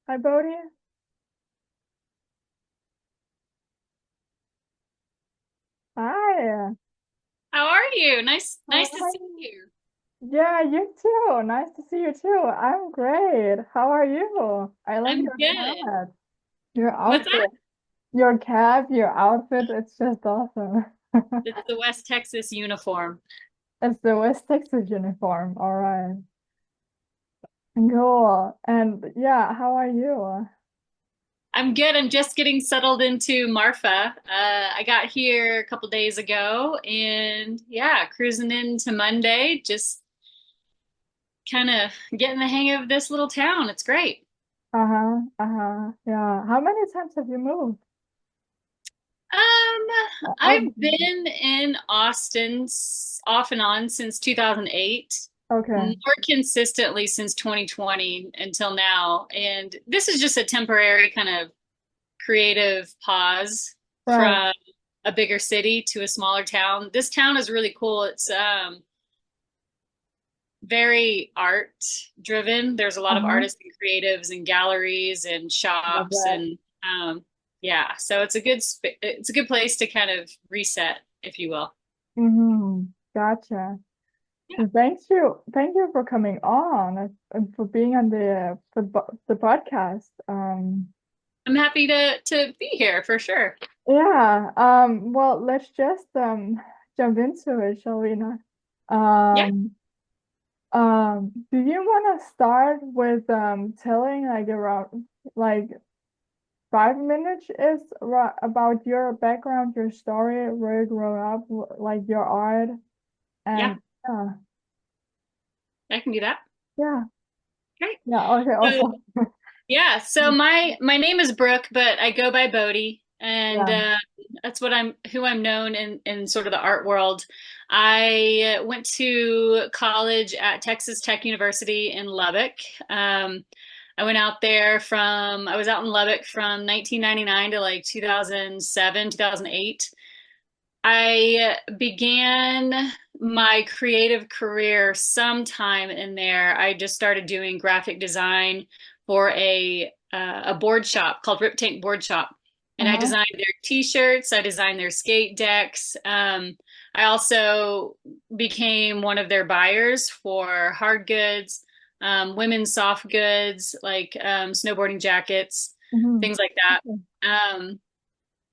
Hi, Bode. Hi. How are you? How Nice to are see you? you. Yeah, you too. Nice to see you too. I'm great. How are you? I like I'm your good. hat, your What's that? outfit, your cap, your outfit. It's just awesome. It's the West Texas uniform. It's the West Texas uniform. All right. Cool. And yeah, how are you? I'm good. I'm just getting settled into Marfa. I got here a couple days ago and yeah, cruising into Monday, just kind of getting the hang of this little town. It's great. Uh-huh. Uh-huh. Yeah. How many times have you moved? I've I've been in Austin off and on since 2008, okay. more consistently since 2020 until now. And this is just a temporary kind of creative pause Right. from a bigger city to a smaller town. This town is really cool. It's very art driven. There's a lot of Uh-huh. artists and creatives and galleries and Love shops that. and yeah, so it's a good place to kind of reset, if you will. Mm-hmm. Gotcha. Yeah. And thank you for coming on and for being on the podcast. I'm happy to be here for sure. Yeah. Well, let's just jump into it, shall we not? Yeah. Um, do you want to start with telling like around like 5 minutes is about your background, your story, where you grew up, like your art, Yeah, and yeah, I can do that. yeah, Great. yeah. Okay, So awesome. yeah, so my name is Brooke, but I go by Bodie, and Yeah. that's what I'm who I'm known in sort of the art world. I went to college at Texas Tech University in Lubbock. I went out there from I was out in Lubbock from 1999 to like 2007, 2008. I began my creative career sometime in there. I just started doing graphic design for a board shop called Rip Tank Board Shop, and I Uh-huh. designed their T-shirts. I designed their skate decks. I also became one of their buyers for hard goods, women's soft goods like snowboarding jackets, Hmm. things like that.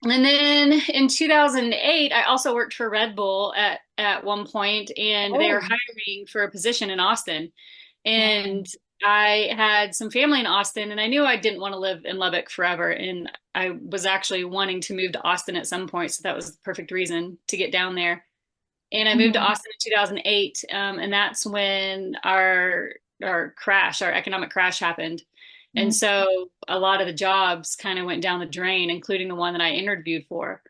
And then in 2008, I also worked for Red Bull at one point, and they were Oh, hiring for a position in Austin. And wow. I had some family in Austin, and I knew I didn't want to live in Lubbock forever. And I was actually wanting to move to Austin at some point, so that was the perfect reason to get down there. And I moved to Mhm. Austin in 2008, and that's when our economic crash happened. And Mhm. so a lot of the jobs kind of went down the drain, including the one that I interviewed for.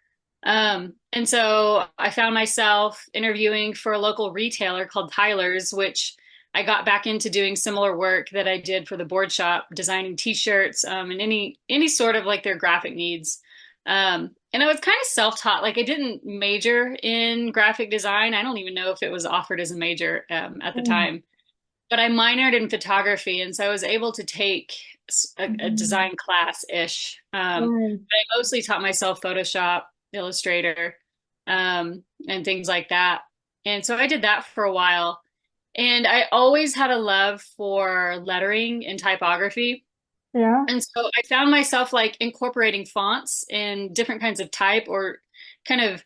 And so I found myself interviewing for a local retailer called Tyler's, which I got back into doing similar work that I did for the board shop, designing T-shirts, and any sort of like their graphic needs. And I was kind of self-taught. Like I didn't major in graphic design. I don't even know if it was offered as a major at the Mhm. time, but I minored in photography, and so I was able to take a Mhm. design class-ish. Right. But I mostly taught myself Photoshop, Illustrator, and things like that. And so I did that for a while. And I always had a love for lettering and typography. Yeah. And so I found myself like incorporating fonts and different kinds of type or kind of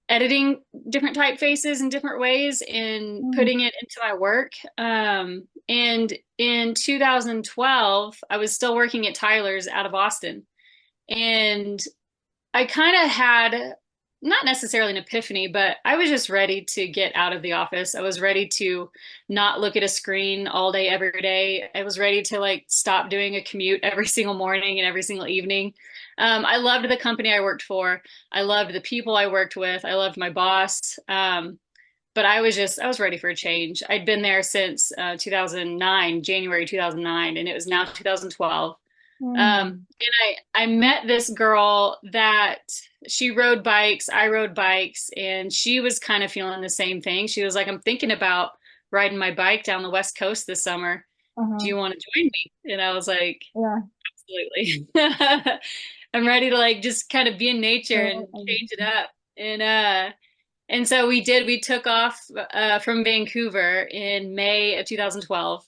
editing different typefaces in different ways and Mm. putting it into my work. And in 2012, I was still working at Tyler's out of Austin. And I kind of had not necessarily an epiphany, but I was just ready to get out of the office. I was ready to not look at a screen all day, every day. I was ready to like stop doing a commute every single morning and every single evening. I loved the company I worked for. I loved the people I worked with. I loved my boss. But I was ready for a change. I'd been there since 2009, January 2009, and it was now 2012. Mm. And I met this girl that she rode bikes, I rode bikes, and she was kind of feeling the same thing. She was like, I'm thinking about riding my bike down the West Coast this summer. do Uh-huh. you want to join me? And I was like, Yeah. absolutely. I'm ready to like just kind of be in nature and change it up. And so we did. We took off from Vancouver in May of 2012.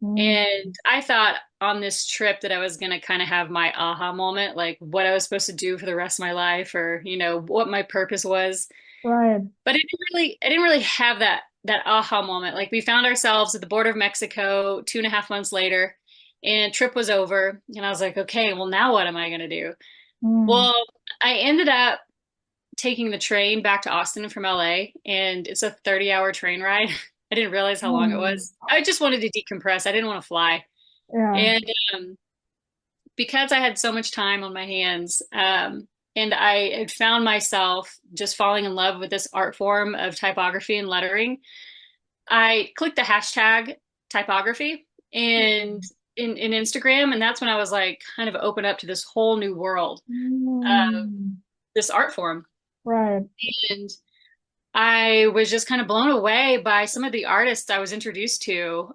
Mm, And I thought on this trip that I was going to kind of have my aha moment, like what I was supposed to do for the rest of my life, or, what my purpose was. right. But I didn't really have that aha moment. Like we found ourselves at the border of Mexico 2.5 months later, and trip was over. And I was like, okay, well, now what am I going to do? Mm, Well, I ended up taking the train back to Austin from LA, and it's a 30-hour train ride. I didn't realize how long it mm, was. I just wanted to decompress. I didn't want to fly. yeah. And because I had so much time on my hands, and I had found myself just falling in love with this art form of typography and lettering, I clicked the hashtag typography and Mm, in Instagram, and that's when I was like kind of open up to this whole new world of mm, this art form. right. And I was just kind of blown away by some of the artists I was introduced to,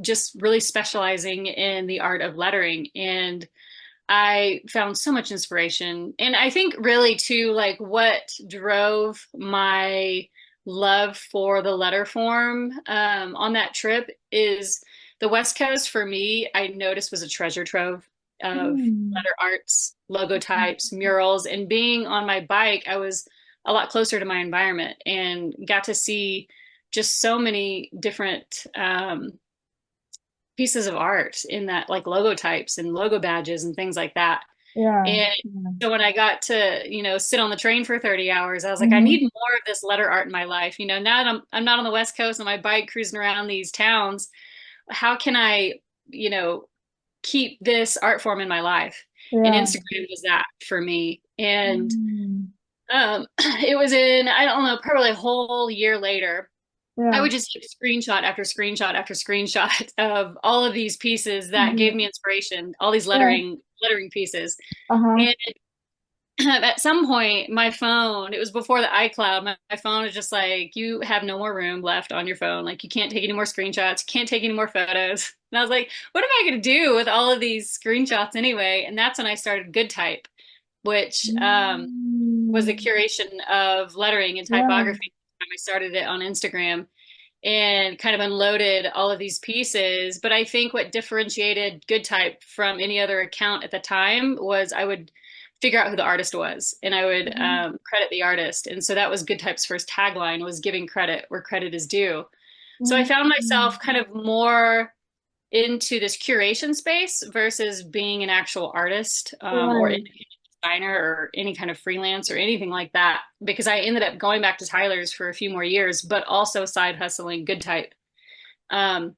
just really specializing in the art of lettering. And I found so much inspiration. And I think really too, like what drove my love for the letter form on that trip is the West Coast for me, I noticed was a treasure trove of Mm, letter arts, logo types, murals, and being on my bike, I was a lot closer to my environment and got to see just so many different pieces of art in that, like logo types and logo badges and things like that. yeah. And Yeah. so when I got to, sit on the train for 30 hours, I was like, I Mm-hmm. need more of this letter art in my life. Now that I'm not on the West Coast on my bike cruising around these towns, how can I, you know, keep this art form in my life? And Yeah. Instagram was that for me. And Mm, it was in, I don't know, probably a whole year later. I yeah. would just take screenshot after screenshot after screenshot of all of these pieces that gave Mm-hmm. me inspiration, all these Yeah. lettering pieces. Uh-huh. And at some point, my phone, it was before the iCloud, my phone was just like, you have no more room left on your phone. Like, you can't take any more screenshots, you can't take any more photos. And I was like, what am I going to do with all of these screenshots anyway? And that's when I started GoodType, which was the Mm, curation of lettering and yeah. typography. I started it on Instagram and kind of unloaded all of these pieces. But I think what differentiated GoodType from any other account at the time was I would figure out who the artist was and I would Mm-hmm. credit the artist. And so that was GoodType's first tagline was giving credit where credit is due. So I found Mm, myself kind of more into this curation space versus being an actual artist or right. independent designer or any kind of freelance or anything like that because I ended up going back to Tyler's for a few more years, but also side hustling GoodType. Um,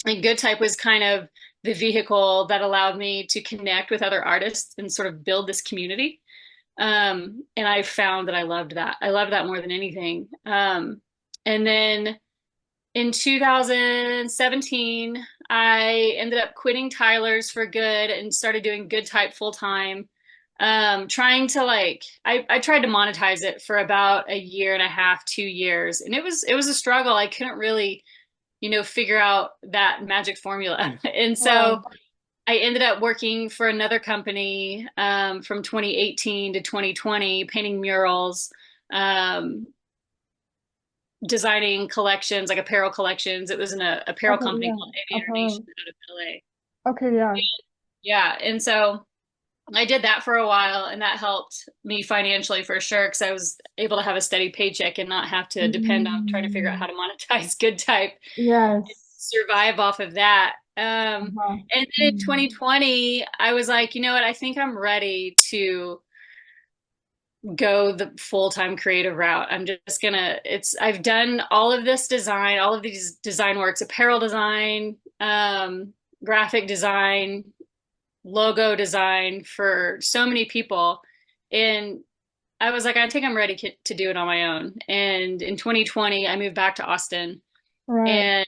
and GoodType was kind of the vehicle that allowed me to connect with other artists and sort of build this community. And I found that I loved that. I loved that more than anything. And then in 2017, I ended up quitting Tyler's for good and started doing GoodType full time. Trying to I tried to monetize it for about a year and a half, 2 years, and it was a struggle. I couldn't really, figure out that magic formula. And Right. so I ended up working for another company from 2018 to 2020, painting murals, um, designing collections, like apparel collections. It was in a apparel Okay, company yeah. called Aviator Uh-huh. Nation out of LA. Okay, yeah. Yeah, and so I did that for a while, and that helped me financially for sure because I was able to have a steady paycheck and not have to depend on trying to figure out how Mm, to monetize GoodType, yes. survive off of that. Uh-huh. And then in Mm, 2020, I was like, you know what? I think I'm ready to go the full-time creative route. I'm just gonna, I've done all of this design, all of these design works, apparel design, graphic design, logo design for so many people. And I was like, I think I'm ready to do it on my own. And in 2020, I moved back to Austin right. and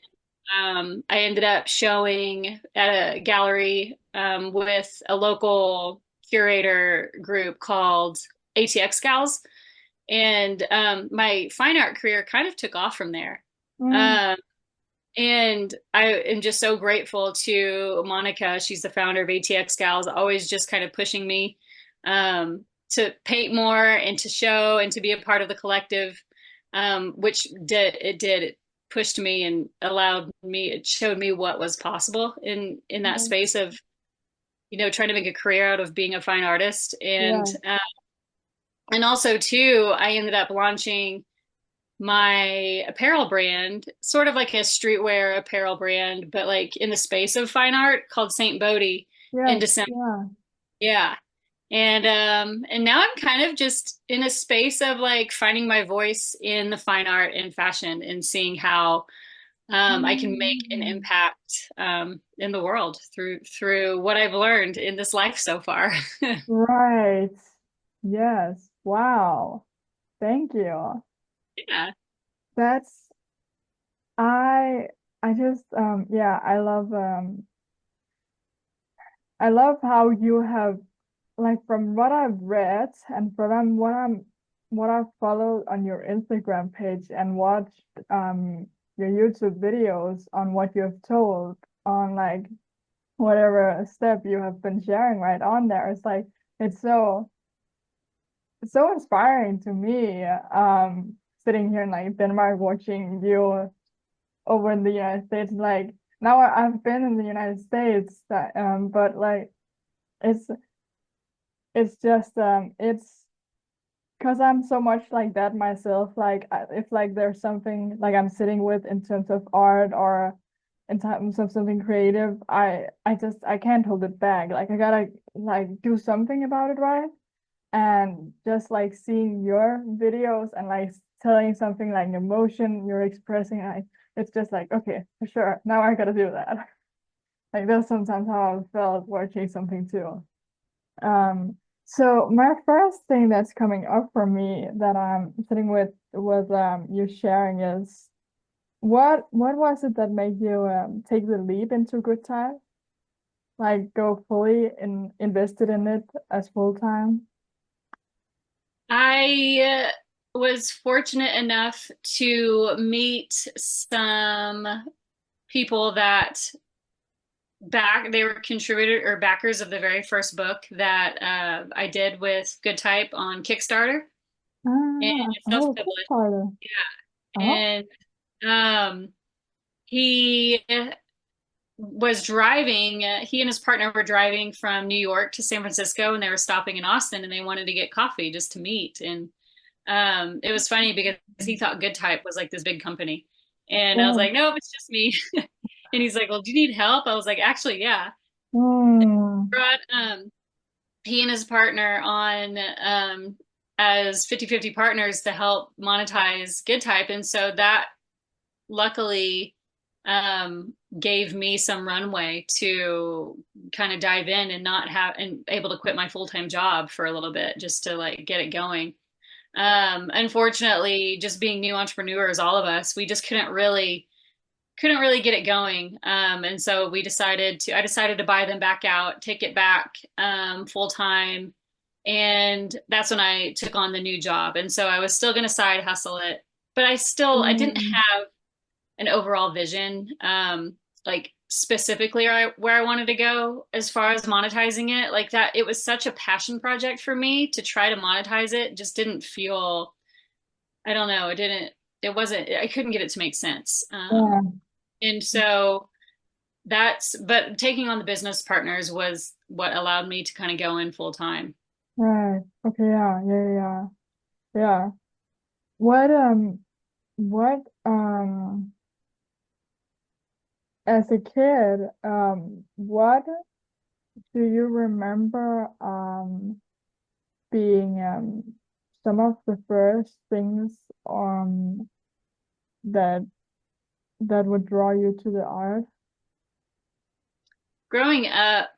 I ended up showing at a gallery with a local curator group called ATX Gals. And my fine art career kind of took off from there. Mm, Um, And I am just so grateful to Monica. She's the founder of ATX Gals, always just kind of pushing me to paint more and to show and to be a part of the collective, which it pushed me and allowed me, it showed me what was possible in that Mhm. space of, trying to make a career out of being a fine artist. Yeah. And also too, I ended up launching my apparel brand, sort of like a streetwear apparel brand, but like in the space of fine art called Saint Bode in Yes. December. Yeah. Yeah. And now I'm kind of just in a space of like finding my voice in the fine art and fashion and seeing how I can make an Mm. impact in the world through what I've learned in this life so far. Right. Yes. Wow. Thank you. Yeah. That's I I just yeah, I love how you have, like, from what I've read and from what I've followed on your Instagram page and watched your YouTube videos on what you have told on, like, whatever step you have been sharing right on there. It's like it's so inspiring to me, sitting here in, like, Denmark watching you over in the United States. Like, now I've been in the United States, but like it's it's just it's because I'm so much like that myself. Like, if, like, there's something like I'm sitting with in terms of art or in terms of something creative, I can't hold it back. Like, I gotta, like, do something about it, right? And just, like, seeing your videos and, like, telling something, like, emotion you're expressing, like, it's just like, okay, for sure, now I gotta do that. Like, that's sometimes how I felt watching something too. So my first thing that's coming up for me that I'm sitting with you sharing is, what was it that made you take the leap into good time? Like, go fully invested in it as full time? I was fortunate enough to meet some people that they were contributor or backers of the very first book that I did with Good Type on Kickstarter, and Ah, it's oh, self-published. Kickstarter. Oh, And um, he was driving, he and his partner were driving from New York to San Francisco, and they were stopping in Austin, and they wanted to get coffee just to meet. And it was funny because he thought Good Type was like this big company. And I was yeah. like, no, it's just me. And he's like, well, do you need help? I was like, actually, yeah. Hmm. Brought he and his partner on as 50-50 partners to help monetize Good Type. And so that luckily gave me some runway to kind of dive in and not have and able to quit my full-time job for a little bit just to like get it going. Unfortunately, just being new entrepreneurs, all of us, we just couldn't really get it going. And so I decided to buy them back out, take it back full time. And that's when I took on the new job. And so I was still going to side hustle it, but I didn't Hmm. have an overall vision, like specifically where I wanted to go as far as monetizing it. Like that, it was such a passion project for me to try to monetize it. Just didn't feel, I don't know, it wasn't, I couldn't get it to make sense. Yeah. And so but taking on the business partners was what allowed me to kind of go in full time. Right. Okay. Yeah. Yeah. Yeah. Yeah. What what as a kid, what do you remember being some of the first things that that would draw you to the art? Growing up,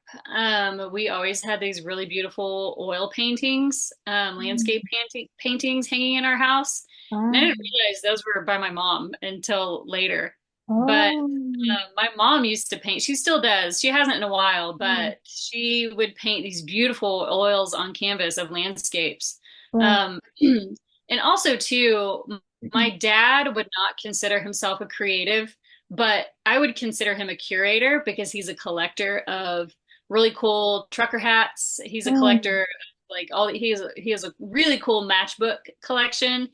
we always had these really beautiful oil paintings, landscape Mm. paintings hanging in our house. And I Ah, didn't realize those were by my mom until later. But oh, my mom used to paint. She still does. She hasn't in a while, mm, but she would paint these beautiful oils on canvas of landscapes. right. Um, and also, too, my dad would not consider himself a creative, but I would consider him a curator because he's a collector of really cool trucker hats. He's a Mm. collector of like all he has a really cool matchbook collection.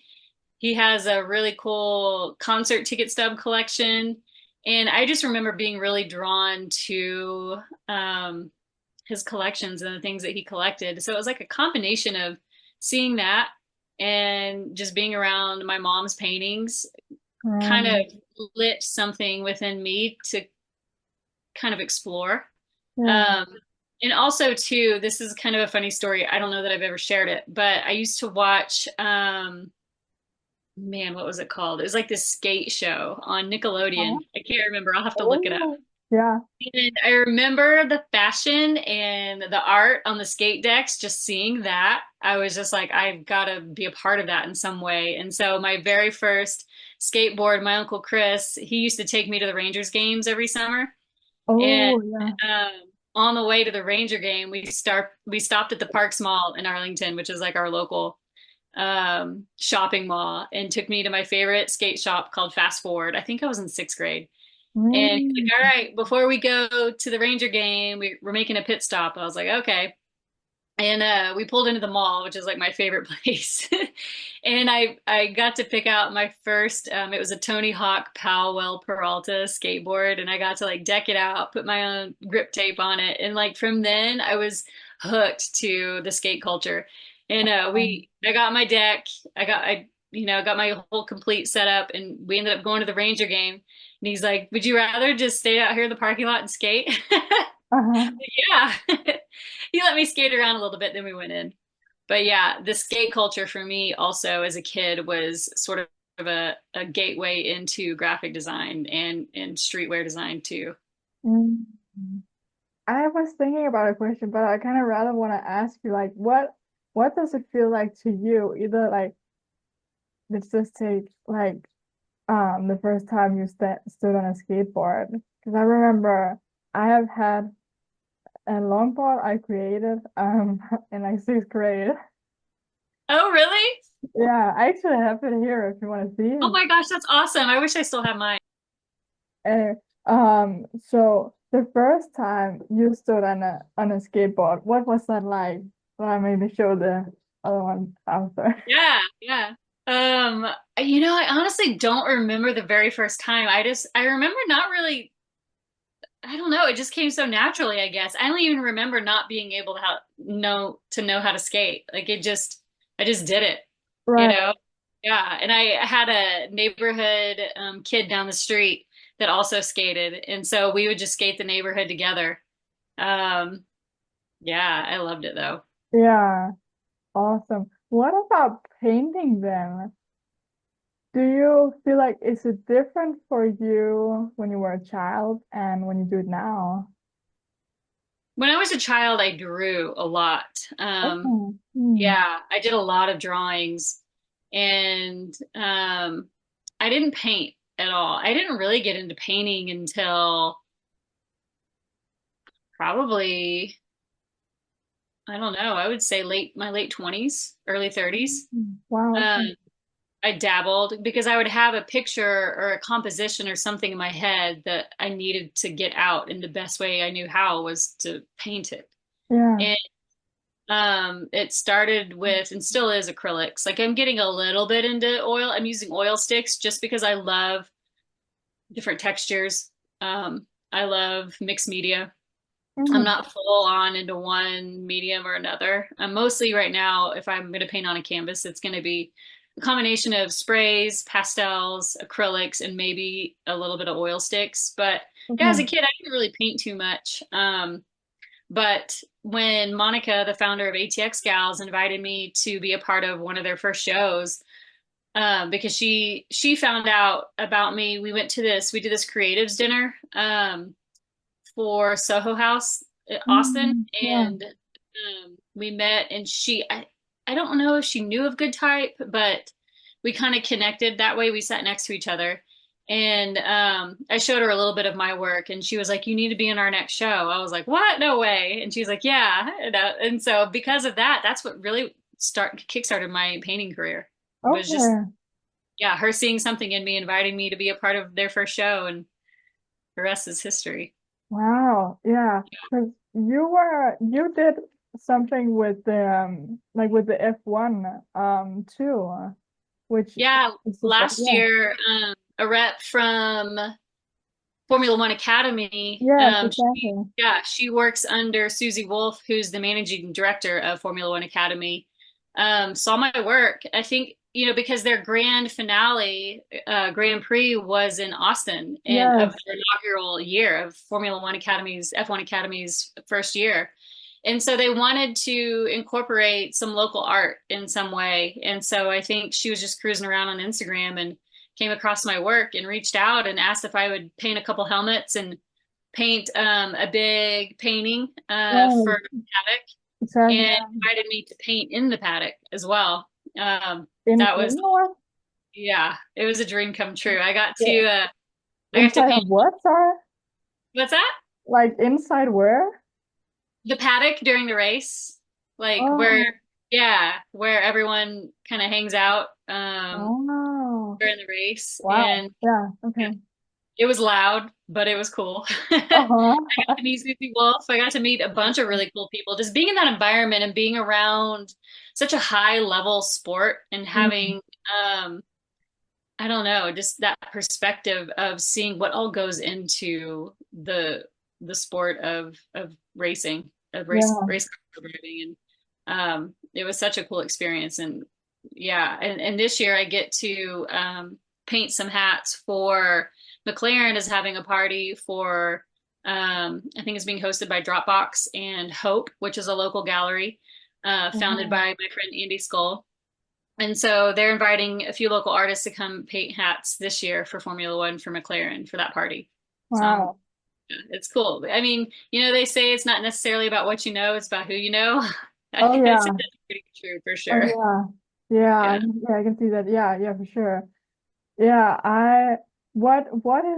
He has a really cool concert ticket stub collection. And I just remember being really drawn to his collections and the things that he collected. So it was like a combination of seeing that and just being around my mom's paintings kind of Um, lit something within me to kind of explore. yeah. Um, and also too, this is kind of a funny story. I don't know that I've ever shared it, but I used to watch man, what was it called? It was like this skate show on Huh? Nickelodeon. I can't remember. I'll have to look it up. Oh, yeah. And I remember the fashion and the art on the skate decks, just seeing that. I was just like, I've got to be a part of that in some way. And so my very first skateboard, my Uncle Chris, he used to take me to the Rangers games every summer. And Oh, yeah. um, on the way to the Ranger game, we stopped at the Parks Mall in Arlington, which is like our local shopping mall, and took me to my favorite skate shop called Fast Forward. I think I was in sixth grade. And he's Mm. like, all right, before we go to the Ranger game, we're making a pit stop. I was like, okay. And we pulled into the mall, which is like my favorite place. And I got to pick out my first, it was a Tony Hawk Powell Peralta skateboard, and I got to like deck it out, put my own grip tape on it. And like from then I was hooked to the skate culture. And I got my deck, got my whole complete setup, and we ended up going to the Ranger game. And he's like, would you rather just stay out here in the parking lot and skate? Uh-huh. Yeah. He let me skate around a little bit, then we went in. But yeah, the skate culture for me also as a kid was sort of a gateway into graphic design and streetwear design too. Mm. I was thinking about a question, but I kind of rather want to ask you, like, what does it feel like to you? Either like, let's just take like the first time you stood on a skateboard. Because I remember I have had a longboard I created in like sixth grade. Oh, really? Yeah, I actually have it here if you want to see Oh it. my gosh, that's awesome. I wish I still had mine. And so the first time you stood on a skateboard, what was that like? Well, maybe show the other one after. Yeah, yeah. Um, I honestly don't remember the very first time. I remember not really, I don't know, it just came so naturally, I guess. I don't even remember not being able to know how to skate. I just did it, you Right. know? Yeah. And I had a neighborhood kid down the street that also skated. And so we would just skate the neighborhood together. Um, yeah, I loved it though. Yeah, awesome. What about painting then? Do you feel like is it different for you when you were a child and when you do it now? When I was a child, I drew a lot. Oh, hmm. Yeah, I did a lot of drawings, and I didn't paint at all. I didn't really get into painting until probably, I don't know, I would say my late 20s, early 30s. Wow, Um, okay. I dabbled because I would have a picture or a composition or something in my head that I needed to get out, and the best way I knew how was to paint it. Yeah. And it started with and still is acrylics. Like I'm getting a little bit into oil. I'm using oil sticks just because I love different textures. I love mixed media. I'm Mm. not full on into one medium or another. I'm mostly right now, if I'm going to paint on a canvas, it's going to be a combination of sprays, pastels, acrylics, and maybe a little bit of oil sticks. But yeah, as a Okay. kid, I didn't really paint too much. But when Monica, the founder of ATX Gals, invited me to be a part of one of their first shows, because she found out about me, we did this creatives dinner for Soho House, Austin, Mm, yeah. and we met, and I don't know if she knew of Good Type, but we kind of connected that way. We sat next to each other. And I showed her a little bit of my work, and she was like, "You need to be in our next show." I was like, "What? No way!" And she's like, "Yeah." And so because of that, that's what really kickstarted my painting career. Was just Okay. yeah, her seeing something in me, inviting me to be a part of their first show, and the rest is history. Wow. Yeah. Because you did something with the like with the F1 too, which Yeah, is just like last yeah. year, a rep from Formula One Academy, Yes, exactly. she works under Susie Wolf, who's the managing director of Formula One Academy. Saw my work. I think, because their grand finale, Grand Prix was in Austin and of Yes. their inaugural year of Formula One Academy's, F1 Academy's first year. And so they wanted to incorporate some local art in some way. And so I think she was just cruising around on Instagram and came across my work and reached out and asked if I would paint a couple helmets and paint a big painting Right. for paddock, Exactly. and invited me to paint in the paddock as well. In That was, indoor? yeah, it was a dream come true. Yeah. I got to Inside paint. of what, sorry? What's that? Like inside where? The paddock during the race, like Oh, where everyone kind of hangs out oh, during the race, wow. and Yeah, okay. it was loud, but it was cool. I got Uh-huh. to meet Susie Wolf. I got to meet a bunch of really cool people. Just being in that environment and being around such a high level sport and Mm, having, I don't know, just that perspective of seeing what all goes into the sport of racing, of yeah, race car driving, and it was such a cool experience. And yeah, and this year I get to paint some hats for McLaren is having a party for I think it's being hosted by Dropbox and Hope, which is a local gallery founded wow, by my friend Andy Skull. And so they're inviting a few local artists to come paint hats this year for Formula One for McLaren for that party. So wow. yeah, it's cool. I mean, they say it's not necessarily about what you know, it's about who you know. Oh I'd say yeah, that's pretty true for oh sure. yeah. Yeah, Yeah. yeah, I can see that. Yeah, yeah, for sure. Yeah, what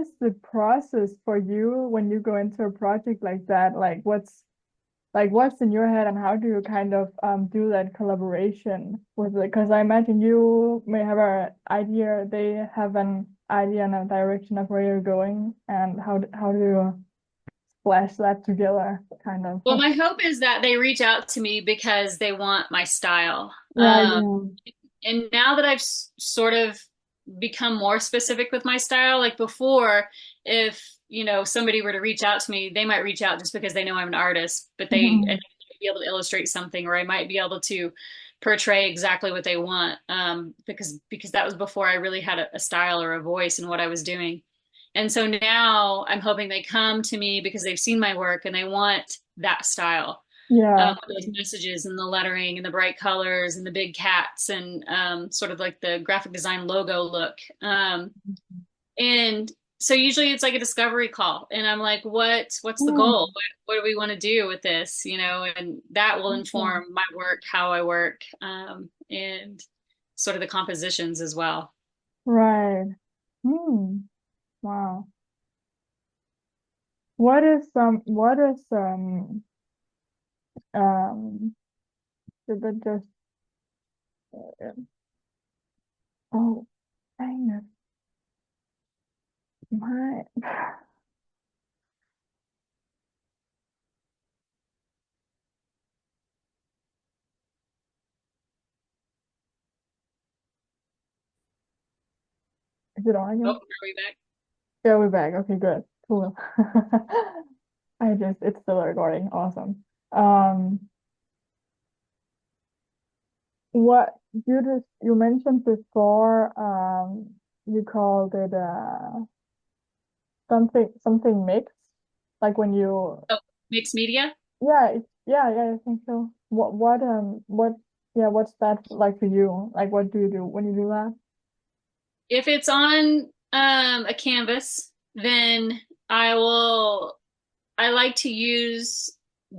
is the process for you when you go into a project like that? What's in your head and how do you kind of do that collaboration with it? Because I imagine you may have an idea, they have an idea and a direction of where you're going, and how do you splash that together, kind of. Well, my hope is that they reach out to me because they want my style. Right, yeah. And now that I've sort of become more specific with my style, like before, if somebody were to reach out to me, they might reach out just because they know I'm an artist, but and Mhm. be able to illustrate something, or I might be able to portray exactly what they want, because that was before I really had a style or a voice in what I was doing. And so now I'm hoping they come to me because they've seen my work and they want that style, Yeah. those messages and the lettering and the bright colors and the big cats and sort of like the graphic design logo look. And so usually it's like a discovery call, and I'm like, what's the Hmm. goal? What do we want to do with this? And that will Okay. inform my work, how I work, and sort of the compositions as well. Right. Hmm. Wow. What is um did it just oh dang it. My is it on Oh, again? are we back? Yeah, we're back. Okay, good. Cool. It's still recording. Awesome. Um, what you mentioned before, you called it something mixed, like when you Oh, mixed media. yeah, yeah, I think so. What yeah, what's that like for you? Like what do you do when you do that? If it's on a canvas, then I will. I like to use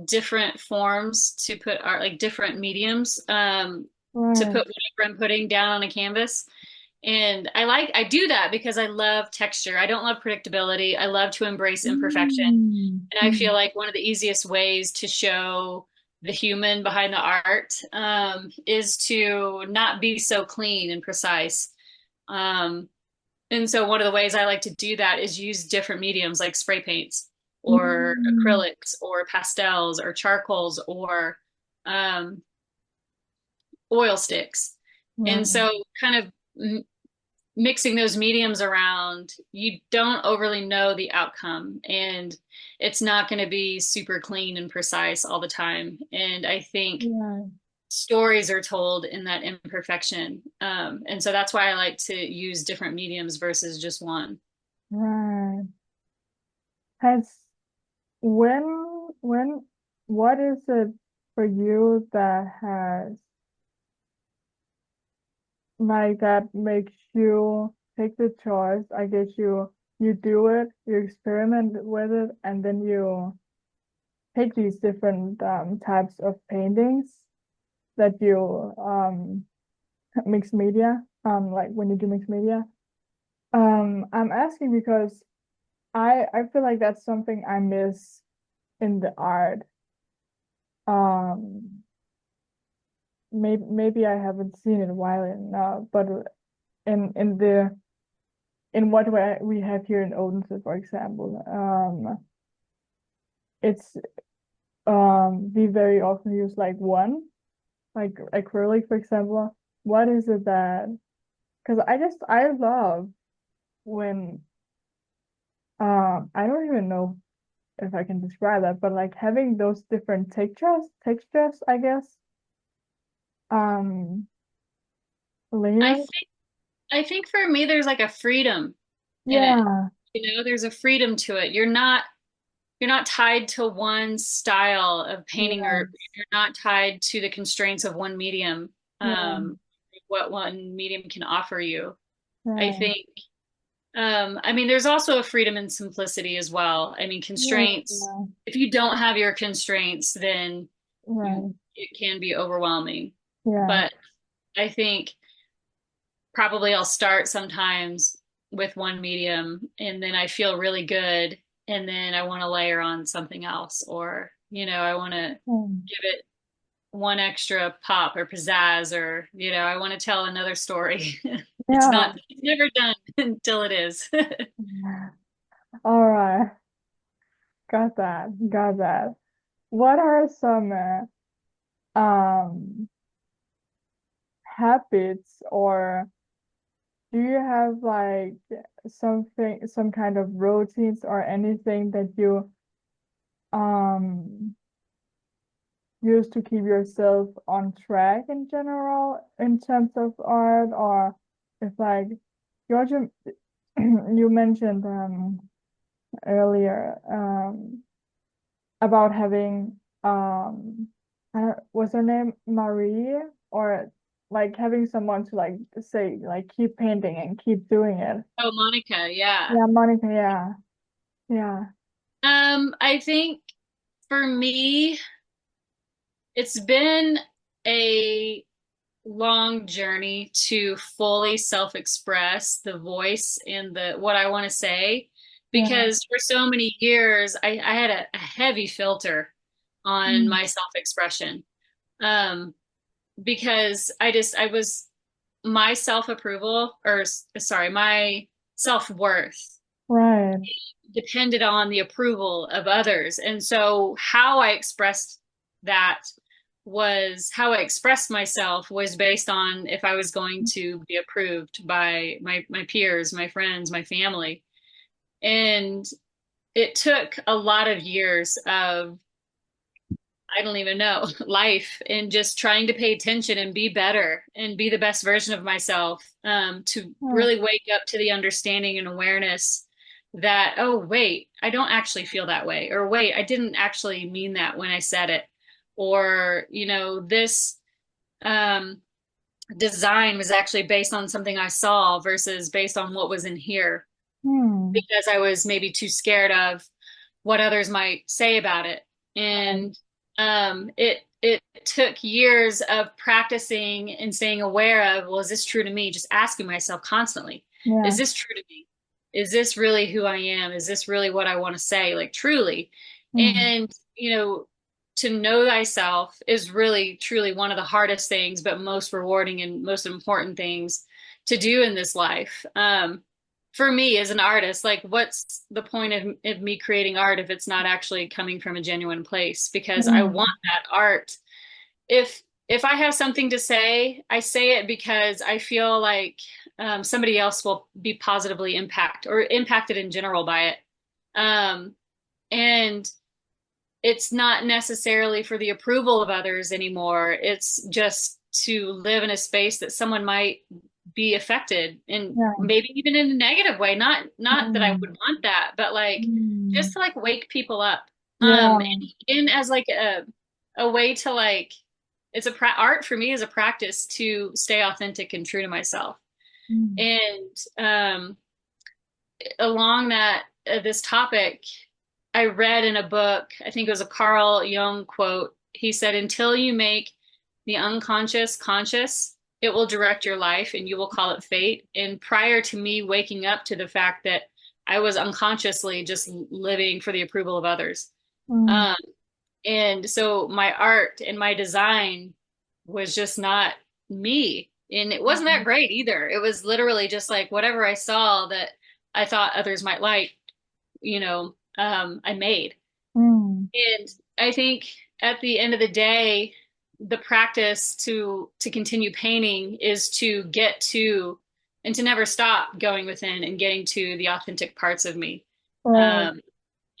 different forms to put art, like different mediums, to Right. put whatever I'm putting down on a canvas. And I do that because I love texture. I don't love predictability. I love to embrace imperfection. Mm. And I feel Mm. like one of the easiest ways to show the human behind the art is to not be so clean and precise. Um, And so one of the ways I like to do that is use different mediums like spray paints or Mm, acrylics or pastels or charcoals or um, oil sticks. And right. so kind of mixing those mediums around, you don't overly know the outcome, and it's not going to be super clean and precise all the time. And I think Yeah, stories are told in that imperfection. And so that's why I like to use different mediums versus just one. right. Has when what is it for you that has like that makes you take the choice? I guess you do it, you experiment with it, and then you take these different types of paintings that you mix media, like when you do mixed media. I'm asking because I feel like that's something I miss in the art. Um, maybe I haven't seen it in a while now, but in the in what way we have here in Odense, for example, it's we very often use like one, like acrylic, for example. What is it that? Because I love when I don't even know if I can describe that, but like having those different textures, I guess. Um, I layers. think I think for me there's like a freedom in it. Yeah, You know, there's a freedom to it. You're not tied to one style of painting, or yes, you're not tied to the constraints of one medium, yeah, what one medium can offer you. I right, think, I mean, there's also a freedom and simplicity as well. I mean, yeah, constraints, yeah, if you don't have your constraints, then right, it can be overwhelming. yeah. But I think probably I'll start sometimes with one medium and then I feel really good and then I want to layer on something else, or I want to Hmm. give it one extra pop or pizzazz, or I want to tell another story. Yeah. It's never done until it is. All right. Got that. Got that. What are some habits, or do you have like some kind of routines or anything that you um use to keep yourself on track in general in terms of art? Or if like you also you mentioned earlier about having was her name Marie, or like having someone to like say like keep painting and keep doing it. Oh, Monica, yeah. Yeah, Monica, yeah. Yeah. I think for me, it's been a long journey to fully self-express the voice and the what I want to say, Yeah. because for so many years I had a heavy filter on Mm. my self-expression. Um, because I was my self-approval, or sorry, my self-worth Right. depended on the approval of others. And so how I expressed myself was based on if I was going to be approved by my peers, my friends, my family. And it took a lot of years of, I don't even know, life and just trying to pay attention and be better and be the best version of myself, to Yeah. really wake up to the understanding and awareness that, oh, wait, I don't actually feel that way. Or wait, I didn't actually mean that when I said it. Or, this um, design was actually based on something I saw versus based on what was in here, Hmm. because I was maybe too scared of what others might say about it. Right. And it took years of practicing and staying aware of, well, is this true to me? Just asking myself constantly, Yeah. is this true to me? Is this really who I am? Is this really what I want to say? Like truly. Hmm. And, to know thyself is really truly one of the hardest things, but most rewarding and most important things to do in this life. for me as an artist, like what's the point of me creating art if it's not actually coming from a genuine place? Because I want Mm, that art. If I have something to say, I say it because I feel like somebody else will be positively impacted in general by it. Um, and it's not necessarily for the approval of others anymore. It's just to live in a space that someone might be affected and yeah. maybe even in a negative way. Not that I would Mm, want that, but like just mm, to like wake people up. yeah. And as like a way to like art for me is a practice to stay authentic and true to myself. Mm, And along that this topic, I read in a book, I think it was a Carl Jung quote. He said, "Until you make the unconscious conscious, it will direct your life and you will call it fate." And prior to me waking up to the fact that I was unconsciously just living for the approval of others. mm, Um, and so my art and my design was just not me. And it wasn't that great either. It was literally just like whatever I saw that I thought others might like, I made. mm, And I think at the end of the day, the practice to continue painting is to get to and to never stop going within and getting to the authentic parts of me. right. Um,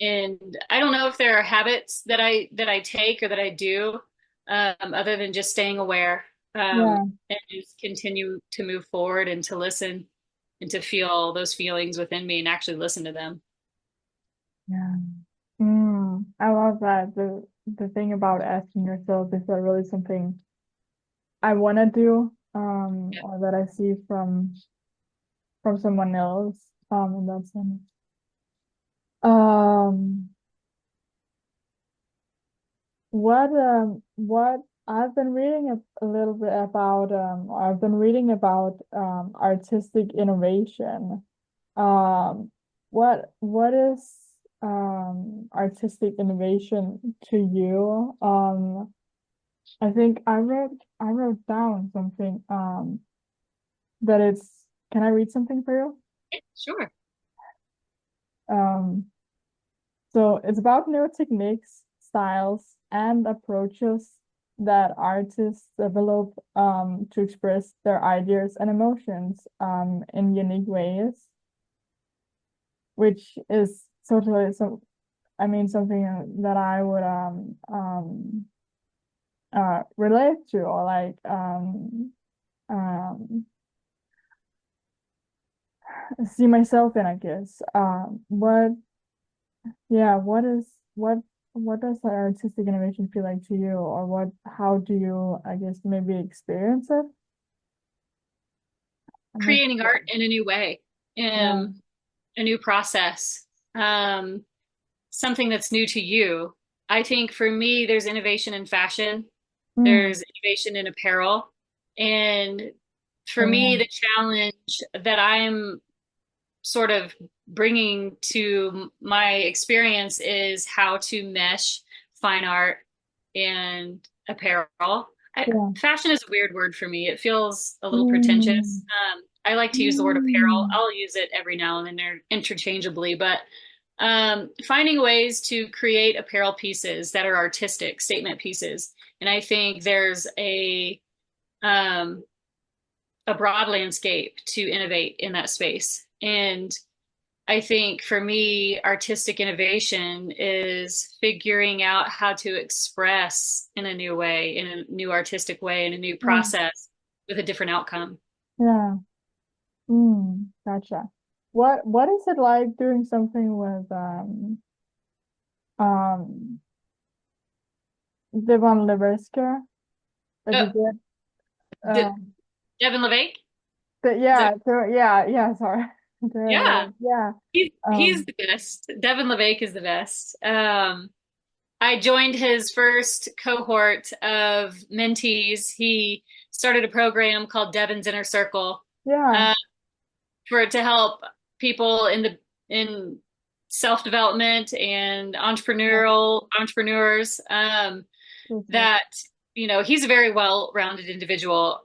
and I don't know if there are habits that I take or that I do, other than just staying aware, Yeah. and just continue to move forward and to listen and to feel those feelings within me and actually listen to them. Yeah. I love that. The thing about asking yourself, is that really something I want to do, or that I see from someone else, in that sense. Um, what I've been reading a little bit about, I've been reading about artistic innovation. Um, what is artistic innovation to you? I think I wrote down something, that it's, can I read something for you? Sure. Um, so it's about new techniques, styles, and approaches that artists develop to express their ideas and emotions in unique ways, which is totally something that I would relate to, or like um see myself in, I guess. Yeah, what does the artistic innovation feel like to you, or how do you, I guess, maybe experience it? I'm not Creating sure. art in a new way, Yeah. a new process, um, something that's new to you. I think for me, there's innovation in fashion, Mm, there's innovation in apparel. And for me, yeah. the challenge that I'm sort of bringing to my experience is how to mesh fine art and apparel. Yeah. Fashion is a weird word for me. It feels a little Mm, pretentious. I like to use the word apparel. mm, I'll use it every now and then interchangeably, but finding ways to create apparel pieces that are artistic statement pieces. And I think there's um, a broad landscape to innovate in that space. And I think for me, artistic innovation is figuring out how to express in a new way, in a new artistic way, in a new yeah. process with a different outcome. Yeah. Gotcha. What is it like doing something with um Devon Levesque that you Oh, did? De Um, Devon Levesque? Is yeah, that, so yeah, sorry. yeah, Yeah. he's Um, the best. Devon Levesque is the best. I joined his first cohort of mentees. He started a program called Devon's Inner Circle, yeah. uh, to help people in self-development and Yeah. entrepreneurs, So, that he's a very well-rounded individual.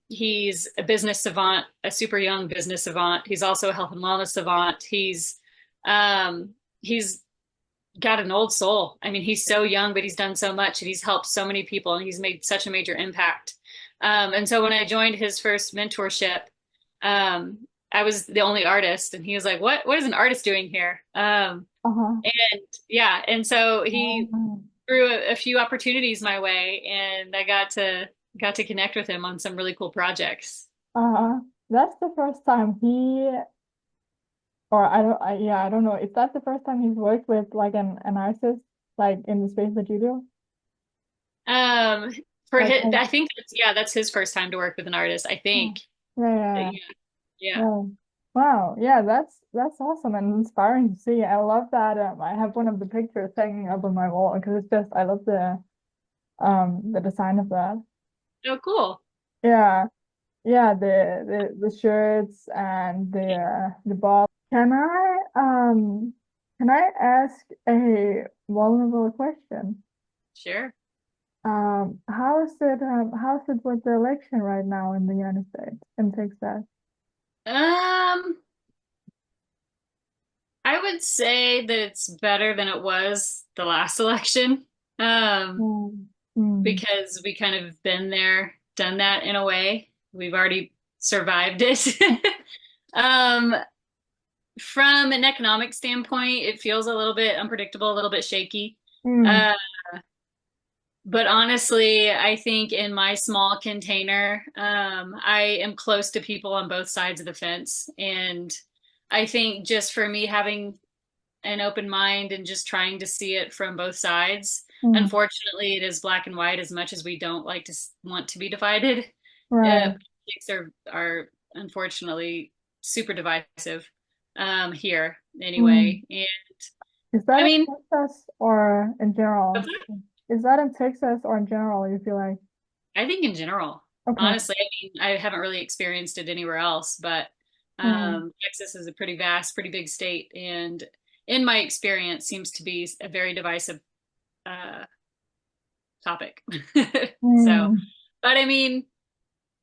He's a business savant, a super young business savant. He's also a health and wellness savant. He's got an old soul. I mean, he's so young, but he's done so much and he's helped so many people and he's made such a major impact. And so when I joined his first mentorship, I was the only artist, and he was like, "What is an artist doing here?" Uh-huh. And yeah, and so he Um, threw a few opportunities my way, and I got to connect with him on some really cool projects. uh-huh. That's the first time he, or yeah, I don't know. Is that the first time he's worked with like an artist, like in the space that you do? Um, for Like, his, I think that's his first time to work with an artist. I oh, think. yeah, yeah, Yeah, yeah. yeah. Wow, yeah, that's awesome and inspiring to see. I love that. I have one of the pictures hanging up on my wall because it's just I love the design of that. Oh, cool. Yeah, yeah, the shirts and the ball. Can I ask a vulnerable question? Sure. How's it with the election right now in the United States in Texas? Um, I would say that it's better than it was the last election. Um, Mm, mm, because we kind of been there, done that in a way. We've already survived it. Um, from an economic standpoint, it feels a little bit unpredictable, a little bit shaky. mm, Uh, but honestly, I think in my small container, I am close to people on both sides of the fence. And I think just for me having an open mind and just trying to see it from both sides. mm. Unfortunately, it is black and white as much as we don't like to want to be divided. Right. Politics are unfortunately super divisive here Mm. anyway. And Is that I in mean, Texas or in general? Is that in Texas or in general, you feel like? I think in general, Okay. honestly, I mean, I haven't really experienced it anywhere else, but Mm, Texas is a pretty vast, pretty big state, and in my experience, seems to be a very divisive uh, topic. So, mm, but I mean,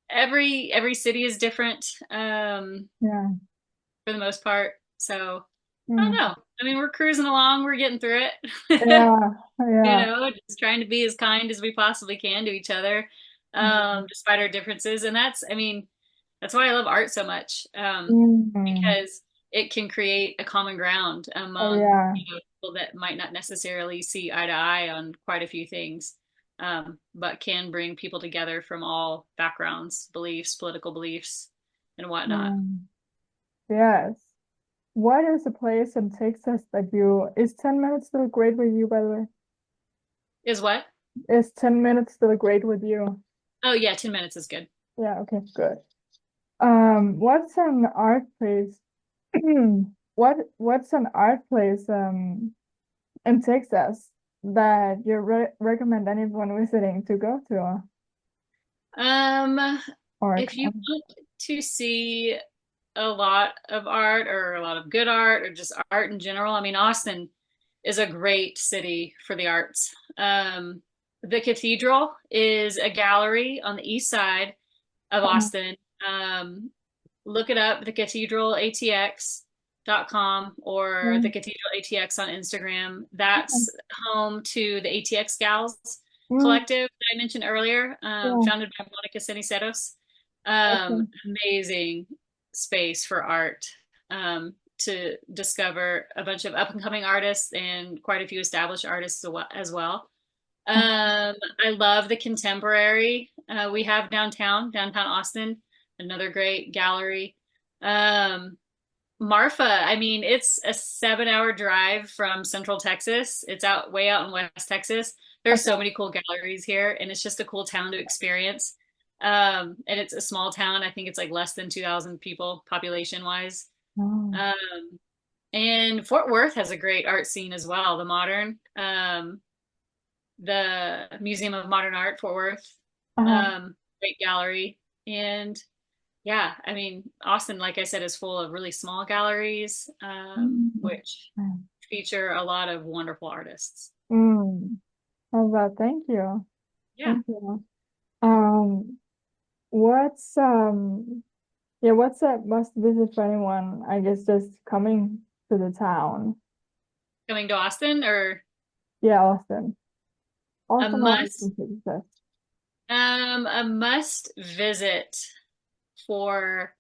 every city is different yeah. for the most part. So I don't Mm, know. I mean, we're cruising along, we're getting through it. yeah. Yeah. Just trying to be as kind as we possibly can to each other, Mm, despite our differences. And I mean, that's why I love art so much, mm. because it can create a common ground Oh among, yeah. people that might not necessarily see eye to eye on quite a few things, but can bring people together from all backgrounds, beliefs, political beliefs, and whatnot. Mm. Yes. What is a place in Texas that is 10 minutes still great with you, by the way? Is what? Is 10 minutes still great with you? Oh, yeah, 10 minutes is good. Yeah, okay, good. What's an art place? What's an art place in Texas that you recommend anyone visiting to go to? Um, Or if you want to see a lot of art or a lot of good art or just art in general, I mean, Austin is a great city for the arts. The Cathedral is a gallery on the east side of Austin. Um, Look it up, the Cathedral ATX.com or the Cathedral ATX on Instagram. That's home to the ATX Gals collective that I mentioned earlier, yeah, founded by Monica Ceniceros. okay. Amazing space for art, to discover a bunch of up and coming artists and quite a few established artists as well. I love the contemporary we have downtown Austin, another great gallery. Um, Marfa, I mean, it's a 7 hour drive from Central Texas. It's out way out in West Texas. There's Okay. so many cool galleries here, and it's just a cool town to experience. And it's a small town. I think it's like less than 2,000 people population wise. Oh, Um, and Fort Worth has a great art scene as well. The Museum of Modern Art, Fort Worth, uh-huh. great gallery. And yeah, I mean, Austin, like I said, is full of really small galleries, Mm. which feature a lot of wonderful artists. Mm. Oh, well, thank you. Yeah. Thank you. Um, what's yeah, what's a must visit for anyone? I guess just coming to the town. Coming to Austin or Yeah, Austin. a Austin or must Austin, Texas. a must visit for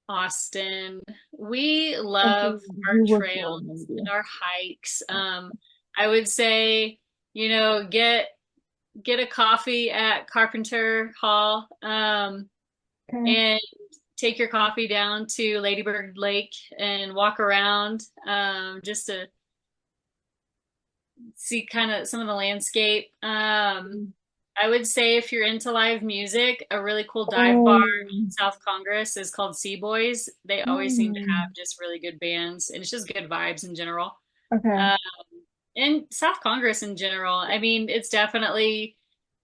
Austin. We love Something our you would go trails maybe. and our hikes. I would say, get a coffee at Carpenter Hall, Okay. and take your coffee down to Ladybird Lake and walk around, just to see kind of some of the landscape. I would say if you're into live music, a really cool dive bar Oh, on South Congress is called Sea Boys. They always seem to have mm, just really good bands, and it's just good vibes in general. okay. Um, and South Congress in general, I mean, it's definitely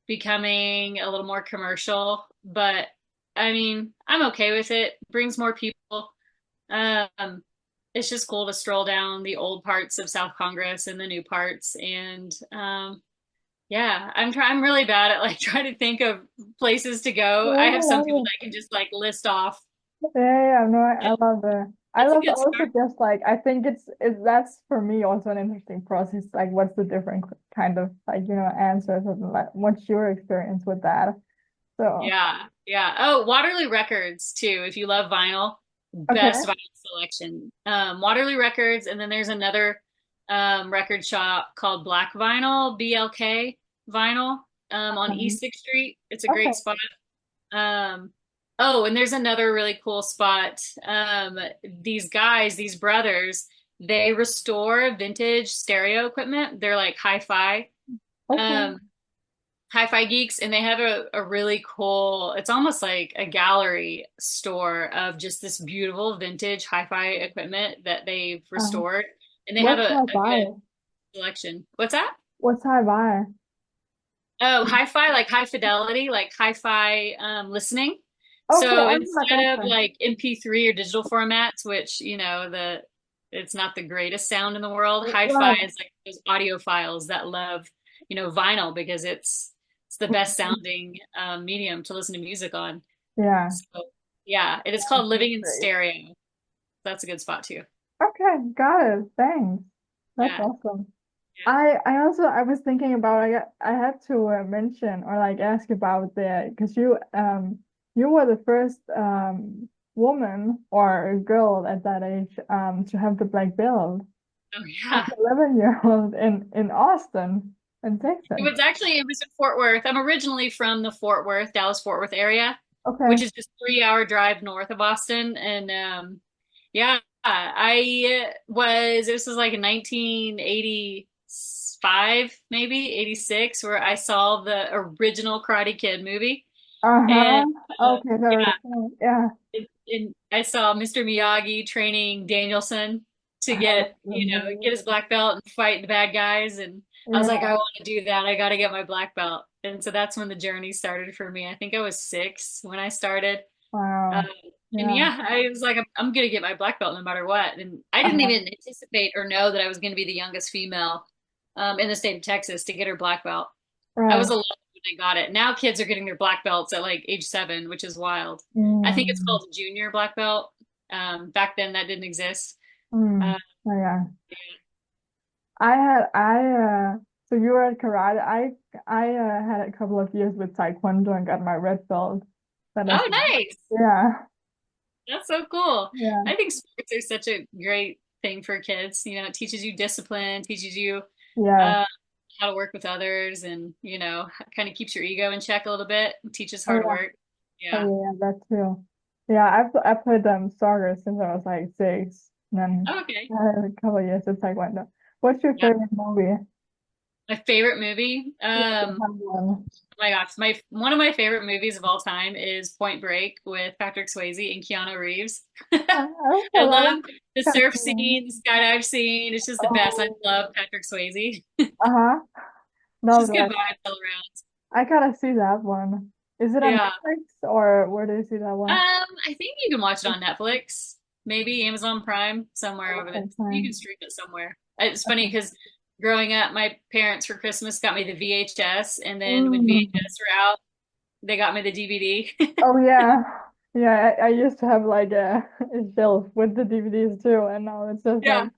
becoming a little more commercial, but I mean, I'm okay with it. Brings more people. Um, it's just cool to stroll down the old parts of South Congress and the new parts. And yeah, I'm really bad at like trying to think of places to go. I have some people Yeah, that can just like list off. yeah, no, I Yeah, love it. I that's a love good also start. just like I think it's that's for me also an interesting process. Like, what's the different kind of like answers and like what's your experience with that? So Yeah, yeah. Oh, Waterloo Records too. If you love vinyl, okay, best vinyl selection. Waterloo Records, and then there's another record shop called Black Vinyl, BLK Vinyl, on East Sixth Street. It's a okay, great spot. Um, oh, and there's another really cool spot. These guys, these brothers, they restore vintage stereo equipment. They're like okay. um, hi-fi geeks, and they have a really cool, it's almost like a gallery store of just this beautiful vintage hi-fi equipment that they've Uh, restored. And they have what's high a good buy? selection. What's that? What's high buy? Oh, hi-fi, like high fidelity, like hi-fi listening. Okay, So I instead of gotcha. like MP3 or digital formats, which it's not the greatest sound in the world, hi-fi Right. is like those audio files that love, vinyl because it's the best sounding medium to listen to music on. Yeah, So yeah, it is that's called Living in great. Stereo. That's a good spot too. Okay, got it. Thanks. That's Yeah, awesome. yeah. I was thinking about I had to mention or like ask about the because you were the first woman or girl at that age to have the black belt Oh as yeah. an 11-year-old in Austin in Texas. It was in Fort Worth. I'm originally from the Dallas Fort Worth area, Okay. which is just 3 hour drive north of Austin. And yeah, this was like in 1985, maybe 86, where I saw the original Karate Kid movie. And Uh-huh. Okay, yeah, yeah. and I saw Mr. Miyagi training Danielson to I love the get movie. his black belt and fight the bad guys. And I was like, Yeah. I want to do that. I got to get my black belt. And so that's when the journey started for me. I think I was 6 when I started. Um, Wow. and Yeah. yeah, I was like, I'm going to get my black belt no matter what. And I didn't Uh-huh. even anticipate or know that I was going to be the youngest female in the state of Texas to get her black belt. I was Right. 11 when I got it. Now kids are getting their black belts at like age 7, which is wild. I think it's Mm. called a junior black belt. Back then that didn't exist. Mm. Uh, Oh, yeah. I so you were at karate. I had a couple of years with taekwondo and got my red belt. That is oh, nice. yeah. That's so cool. Yeah. I think sports are such a great thing for kids. It teaches you discipline, teaches you Yeah. uh, how to work with others, and, kind of keeps your ego in check a little bit, teaches Oh hard yeah. work. Oh Yeah. yeah, that too. Yeah, I played soccer since I was like 6. And then Oh, okay. I had a couple of years of taekwondo. What's your Yeah. favorite movie? My favorite movie. Yeah, if you have one. Oh my gosh, my one of my favorite movies of all time is Point Break with Patrick Swayze and Keanu Reeves. Okay, I well, love the that's surf cool. scene, the skydive scene. It's just the best. I Oh, love Patrick Swayze. uh-huh. It's No, just good that vibes all around. I gotta see that one. Is it on Yeah. Netflix or where do you see that one? I think you can watch it on Netflix, maybe Amazon Prime, somewhere over there. Okay, You can fine. stream it somewhere. It's funny Okay. because growing up, my parents for Christmas got me the VHS, and then when Mm. VHS were out, they got me the DVD. Oh yeah. Yeah, I used to have like a shelf with the DVDs too, and now it's just like Yeah, don't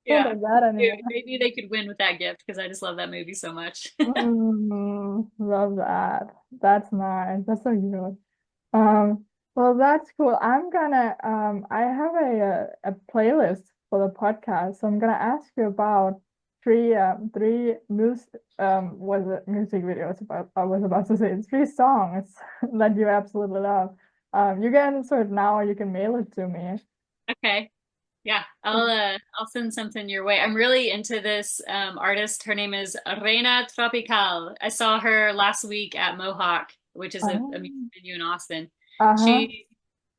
yeah. have that anymore. Maybe they could win with that gift because I just love that movie so much. Love that. That's nice. That's so cute. Um, well, that's cool. I have a playlist for the podcast, so I'm gonna ask you about three was it music videos about I was about to say three songs that you absolutely love. You can answer it now, or you can mail it to me. Okay. Yeah, I'll send something your way. I'm really into this artist. Her name is Reina Tropical. I saw her last week at Mohawk, which is a music Oh, venue in Austin. uh-huh. She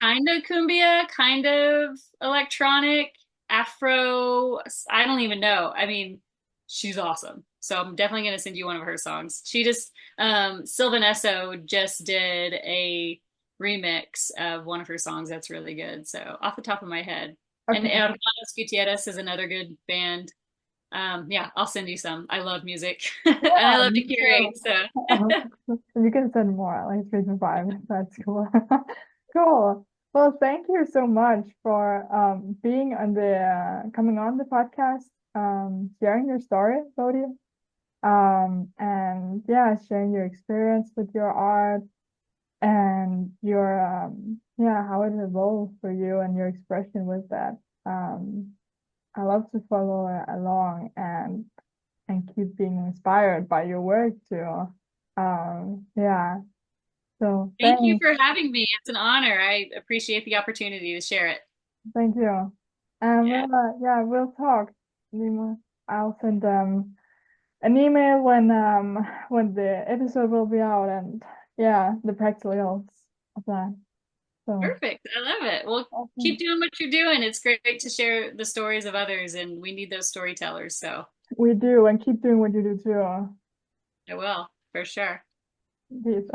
kind of cumbia, kind of electronic, Afro. I don't even know. I mean, she's awesome. So I'm definitely gonna send you one of her songs. She just Sylvan Esso just did a remix of one of her songs that's really good. So off the top of my head. And Okay. Hermanos Gutierrez is another good band. Yeah, I'll send you some. I love music and I Yeah, love to me curate. too. So You can send more, like 3 to 5. That's cool. Cool. Well, thank you so much for being on the coming on the podcast, sharing your story, Bodhi. And yeah, sharing your experience with your art and your yeah, how it evolved for you and your expression with that. Um, I love to follow along and keep being inspired by your work too. Yeah. So thank you for having me. It's an honor. I appreciate the opportunity to share it. thank you. And Yeah, yeah, we'll talk. Nima. I'll send an email when the episode will be out and yeah, the practicals of that. So perfect. I love it. Well, keep awesome. doing what you're doing. It's great to share the stories of others, and we need those storytellers. So We do and keep doing what you do too. I will for sure. Peace.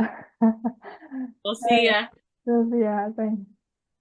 We'll see Hey, ya. yeah, thanks.